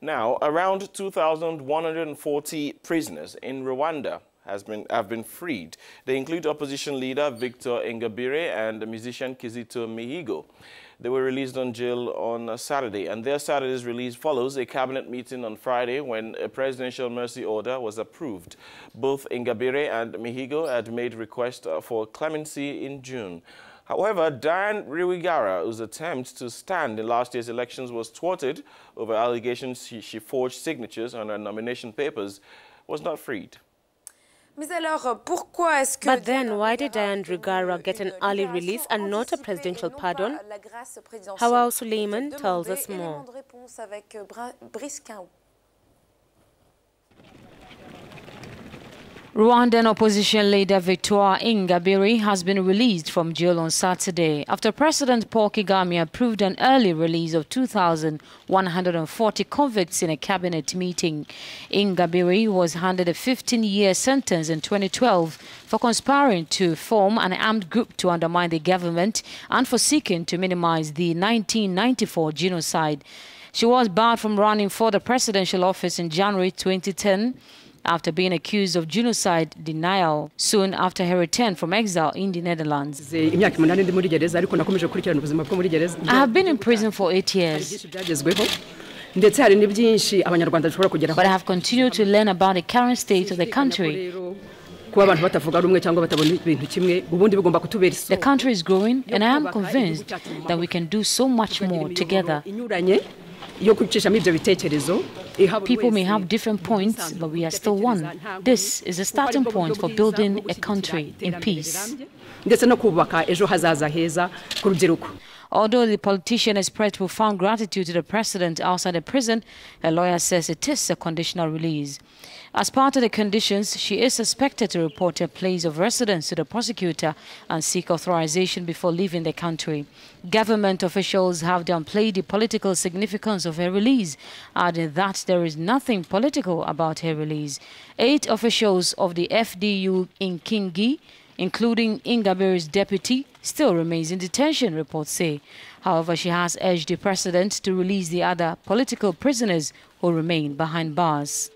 Now, around 2,140 prisoners in Rwanda have been freed. They include opposition leader Victoire Ingabire and musician Kizito Mihigo. They were released on jail on Saturday, and their Saturday's release follows a cabinet meeting on Friday when a presidential mercy order was approved. Both Ingabire and Mihigo had made requests for clemency in June. However, Diane Rwigara, whose attempt to stand in last year's elections was thwarted over allegations she forged signatures on her nomination papers, was not freed. But then, why did Diane Rwigara get an early release and not a presidential pardon? Hawa Suleiman tells us more. Rwandan opposition leader Victoire Ingabire has been released from jail on Saturday after President Paul Kagame approved an early release of 2,140 convicts in a cabinet meeting. Ingabire was handed a 15-year sentence in 2012 for conspiring to form an armed group to undermine the government and for seeking to minimize the 1994 genocide. She was barred from running for the presidential office in January 2010. After being accused of genocide denial soon after her return from exile in the Netherlands. I have been in prison for 8 years. But I have continued to learn about the current state of the country. The country is growing, and I am convinced that we can do so much more together. People may have different points, but we are still one. This is a starting point for building a country in peace. Although the politician expressed profound gratitude to the president outside the prison, her lawyer says it is a conditional release. As part of the conditions, she is suspected to report her place of residence to the prosecutor and seek authorization before leaving the country. Government officials have downplayed the political significance of her release, adding that there is nothing political about her release. 8 officials of the FDU in Kingi, including Ingabire's deputy, still remains in detention, reports say. However, she has urged the president to release the other political prisoners who remain behind bars.